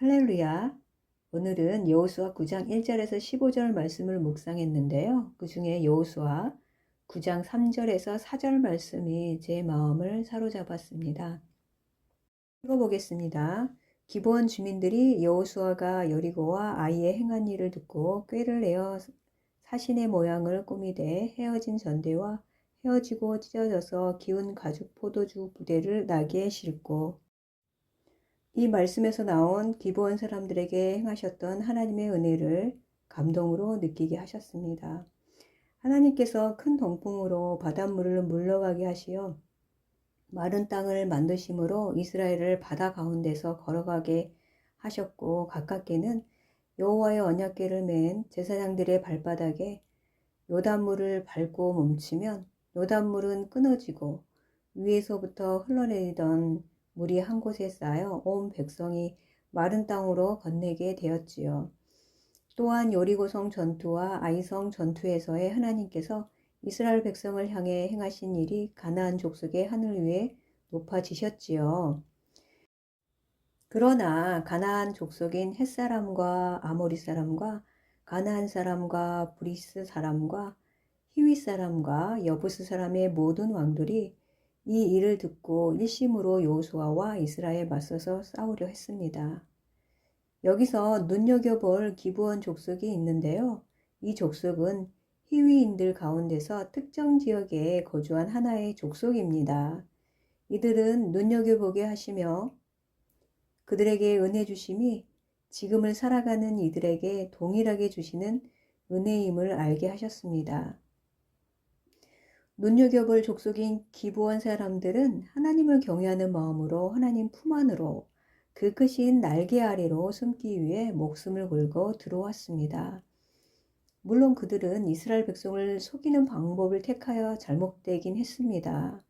할렐루야. 오늘은 여호수아 9장 1절에서 15절 말씀을 묵상했는데요. 그 중에 여호수아 9장 3절에서 4절 말씀이 제 마음을 사로잡았습니다. 읽어보겠습니다. 기브온 주민들이 여호수아가 여리고와 아이의 행한 일을 듣고 꾀를 내어 사신의 모양을 꾸미되 헤어진 전대와 헤어지고 찢어져서 기운 가죽 포도주 부대를 나귀에 싣고 이 말씀에서 나온 기브온 사람들에게 행하셨던 하나님의 은혜를 감동으로 느끼게 하셨습니다. 하나님께서 큰 동풍으로 바닷물을 물러가게 하시어 마른 땅을 만드심으로 이스라엘을 바다 가운데서 걸어가게 하셨고, 가깝게는 여호와의 언약궤를 맨 제사장들의 발바닥에 요단물을 밟고 멈추면 요단물은 끊어지고 위에서부터 흘러내리던 물이 한 곳에 쌓여 온 백성이 마른 땅으로 건너게 되었지요. 또한 여리고성 전투와 아이성 전투에서의 하나님께서 이스라엘 백성을 향해 행하신 일이 가나안 족속의 하늘 위에 높아지셨지요. 그러나 가나안 족속인 헷사람과 아모리 사람과 가나안 사람과 브리스 사람과 히위 사람과 여부스 사람의 모든 왕들이 이 일을 듣고 일심으로 여호수아와 이스라엘에 맞서서 싸우려 했습니다. 여기서 눈여겨볼 기브온 족속이 있는데요. 이 족속은 히위인들 가운데서 특정 지역에 거주한 하나의 족속입니다. 이들은 눈여겨보게 하시며 그들에게 은혜 주심이 지금을 살아가는 이들에게 동일하게 주시는 은혜임을 알게 하셨습니다. 눈여겨볼 족속인 기브온 사람들은 하나님을 경외하는 마음으로 하나님 품 안으로 그 크신 날개 아래로 숨기 위해 목숨을 걸고 들어왔습니다. 물론 그들은 이스라엘 백성을 속이는 방법을 택하여 잘못되긴 했습니다.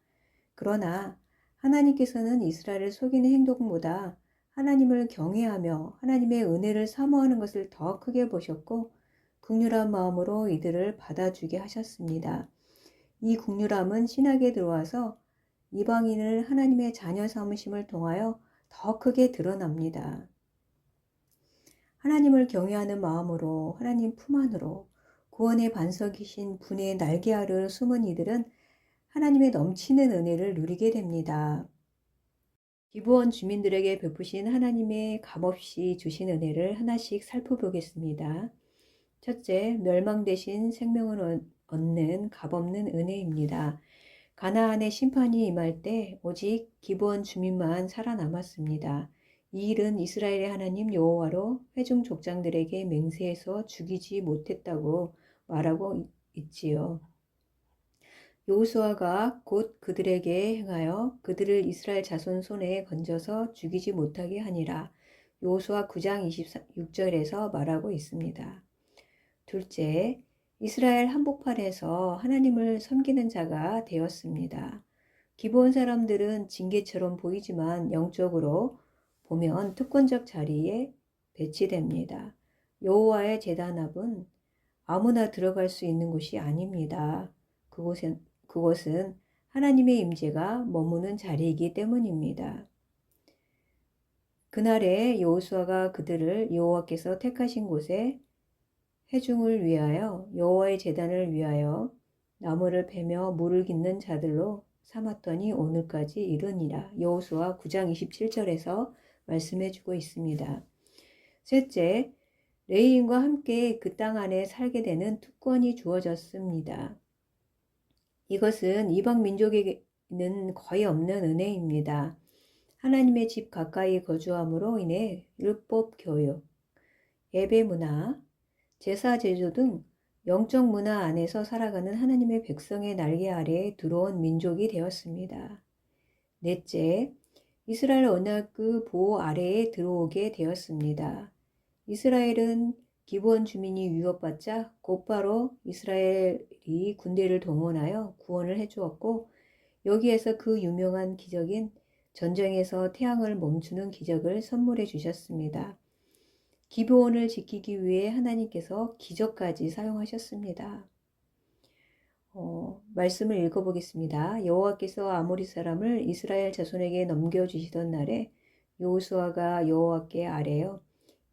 그러나 하나님께서는 이스라엘을 속이는 행동보다 하나님을 경외하며 하나님의 은혜를 사모하는 것을 더 크게 보셨고 긍휼한 마음으로 이들을 받아주게 하셨습니다. 이 긍휼함은 신학에 들어와서 이방인을 하나님의 자녀 삼으심을 통하여 더 크게 드러납니다. 하나님을 경외하는 마음으로 하나님 품 안으로 구원의 반석이신 분의 날개 아래로 숨은 이들은 하나님의 넘치는 은혜를 누리게 됩니다. 기브온 주민들에게 베푸신 하나님의 값없이 주신 은혜를 하나씩 살펴보겠습니다. 첫째, 멸망 대신 생명을 얻는 값없는 은혜입니다. 가나안의 심판이 임할 때 오직 기브온 주민만 살아남았습니다. 이 일은 이스라엘의 하나님 여호와로 회중 족장들에게 맹세해서 죽이지 못했다고 말하고 있지요. 여호수아가 곧 그들에게 행하여 그들을 이스라엘 자손 손에 건져서 죽이지 못하게 하니라. 여호수아 9장 26절에서 말하고 있습니다. 둘째, 이스라엘 한복판에서 하나님을 섬기는 자가 되었습니다. 기브온 사람들은 징계처럼 보이지만 영적으로 보면 특권적 자리에 배치됩니다. 여호와의 제단 앞은 아무나 들어갈 수 있는 곳이 아닙니다. 그곳은 하나님의 임재가 머무는 자리이기 때문입니다. 그날에 여호수아가 그들을 여호와께서 택하신 곳에 회중을 위하여 여호와의 제단을 위하여 나무를 베며 물을 깃는 자들로 삼았더니 오늘까지 이르니라. 여호수아 9장 27절에서 말씀해 주고 있습니다. 셋째, 레위인과 함께 그 땅 안에 살게 되는 특권이 주어졌습니다. 이것은 이방 민족에게는 거의 없는 은혜입니다. 하나님의 집 가까이 거주함으로 인해 율법 교육, 예배 문화, 제사 제조 등 영적 문화 안에서 살아가는 하나님의 백성의 날개 아래에 들어온 민족이 되었습니다. 넷째, 이스라엘 언약의 보호 아래에 들어오게 되었습니다. 이스라엘은 기브온 주민이 위협받자 곧바로 이스라엘이 군대를 동원하여 구원을 해주었고 여기에서 그 유명한 기적인 전쟁에서 태양을 멈추는 기적을 선물해 주셨습니다. 기브온을 지키기 위해 하나님께서 기적까지 사용하셨습니다. 말씀을 읽어보겠습니다. 여호와께서 아모리 사람을 이스라엘 자손에게 넘겨주시던 날에 여호수아가 여호와께 아뢰어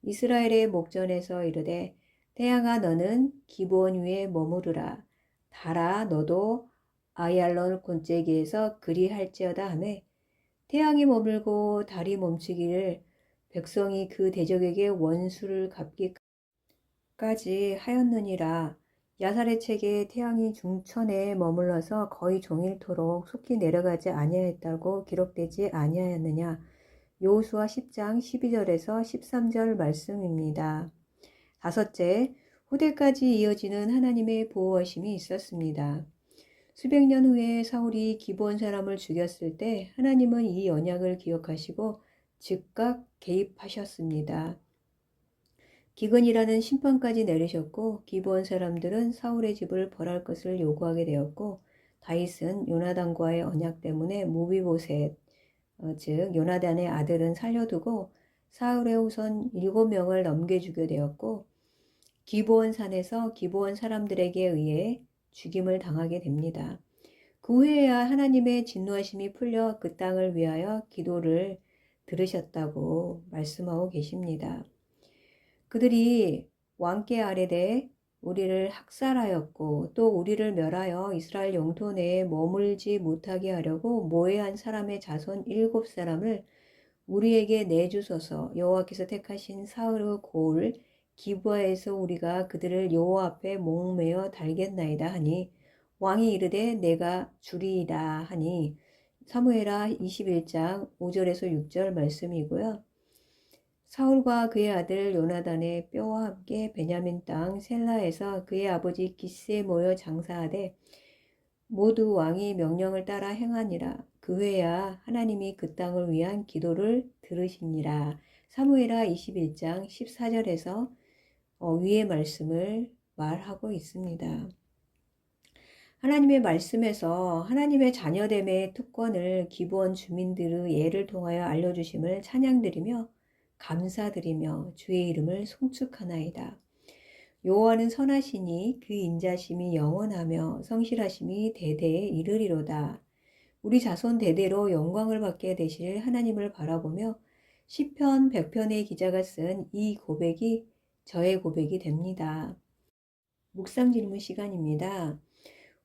이스라엘의 목전에서 이르되 태양아 너는 기브온 위에 머무르라. 달아 너도 아얄론 곤제기에서 그리할지어다 하매 태양이 머물고 달이 멈추기를 백성이 그 대적에게 원수를 갚기까지 하였느니라. 야살의 책에 태양이 중천에 머물러서 거의 종일토록 속히 내려가지 아니하였다고 기록되지 아니하였느냐. 여호수아 10장 12절에서 13절 말씀입니다. 다섯째, 후대까지 이어지는 하나님의 보호하심이 있었습니다. 수백 년 후에 사울이 기브온 사람을 죽였을 때 하나님은 이 언약을 기억하시고 즉각 개입하셨습니다. 기근이라는 심판까지 내리셨고 기브온 사람들은 사울의 집을 벌할 것을 요구하게 되었고 다윗은 요나단과의 언약 때문에 무비보셋 즉 요나단의 아들은 살려두고 사울의 후손 7명을 넘겨주게 되었고 기브온 산에서 기브온 사람들에게 의해 죽임을 당하게 됩니다. 그 후에야 하나님의 진노하심이 풀려 그 땅을 위하여 기도를 들으셨다고 말씀하고 계십니다. 그들이 왕께 아뢰되 우리를 학살하였고 또 우리를 멸하여 이스라엘 영토 내에 머물지 못하게 하려고 모해한 사람의 자손 7사람을 우리에게 내주소서. 여호와께서 택하신 사울의 고을 기브아에서 우리가 그들을 여호와 앞에 목매어 달겠나이다 하니 왕이 이르되 내가 주리이다 하니 사무엘하 21장 5절에서 6절 말씀이고요. 사울과 그의 아들 요나단의 뼈와 함께 베냐민 땅 셀라에서 그의 아버지 기스에 모여 장사하되 모두 왕이 명령을 따라 행하니라. 그 해야 하나님이 그 땅을 위한 기도를 들으시니라. 사무엘하 21장 14절에서 위의 말씀을 말하고 있습니다. 하나님의 말씀에서 하나님의 자녀됨의 특권을 기브온 주민들의 예를 통하여 알려주심을 찬양드리며 감사드리며 주의 이름을 송축하나이다. 여호와는 선하시니 그 인자심이 영원하며 성실하심이 대대에 이르리로다. 우리 자손 대대로 영광을 받게 되실 하나님을 바라보며 시편 100편의 기자가 쓴 이 고백이 저의 고백이 됩니다. 묵상 질문 시간입니다.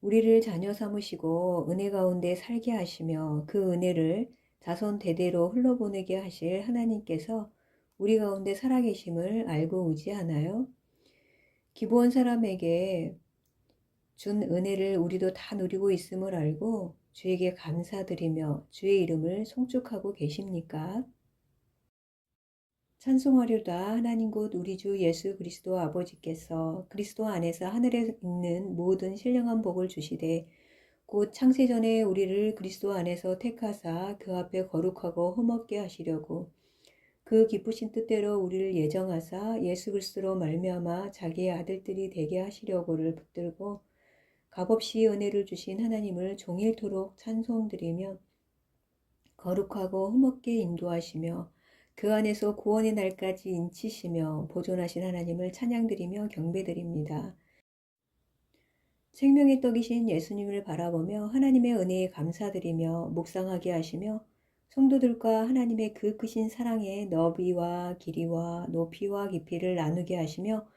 우리를 자녀 삼으시고 은혜 가운데 살게 하시며 그 은혜를 자손 대대로 흘러보내게 하실 하나님께서 우리 가운데 살아계심을 알고 의지하나요? 기브온 사람에게 준 은혜를 우리도 다 누리고 있음을 알고 주에게 감사드리며 주의 이름을 송축하고 계십니까? 찬송하려다 하나님 곧 우리 주 예수 그리스도 아버지께서 그리스도 안에서 하늘에 있는 모든 신령한 복을 주시되 곧 창세전에 우리를 그리스도 안에서 택하사 그 앞에 거룩하고 흠없게 하시려고 그 기쁘신 뜻대로 우리를 예정하사 예수 그리스도로 말미암아 자기의 아들들이 되게 하시려고를 붙들고 값없이 은혜를 주신 하나님을 종일토록 찬송드리며 거룩하고 흠없게 인도하시며 그 안에서 구원의 날까지 인치시며 보존하신 하나님을 찬양드리며 경배드립니다. 생명의 떡이신 예수님을 바라보며 하나님의 은혜에 감사드리며 묵상하게 하시며 성도들과 하나님의 그 크신 사랑의 너비와 길이와 높이와 깊이를 나누게 하시며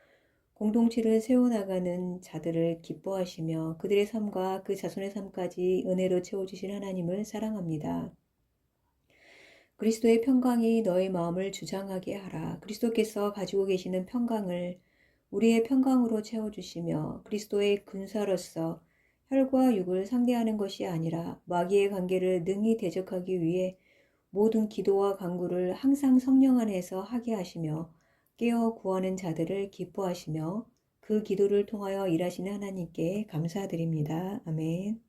공동체를 세워나가는 자들을 기뻐하시며 그들의 삶과 그 자손의 삶까지 은혜로 채워주신 하나님을 사랑합니다. 그리스도의 평강이 너의 마음을 주장하게 하라. 그리스도께서 가지고 계시는 평강을 우리의 평강으로 채워주시며 그리스도의 군사로서 혈과 육을 상대하는 것이 아니라 마귀의 관계를 능히 대적하기 위해 모든 기도와 간구를 항상 성령 안에서 하게 하시며 깨어 구하는 자들을 기뻐하시며 그 기도를 통하여 일하시는 하나님께 감사드립니다. 아멘.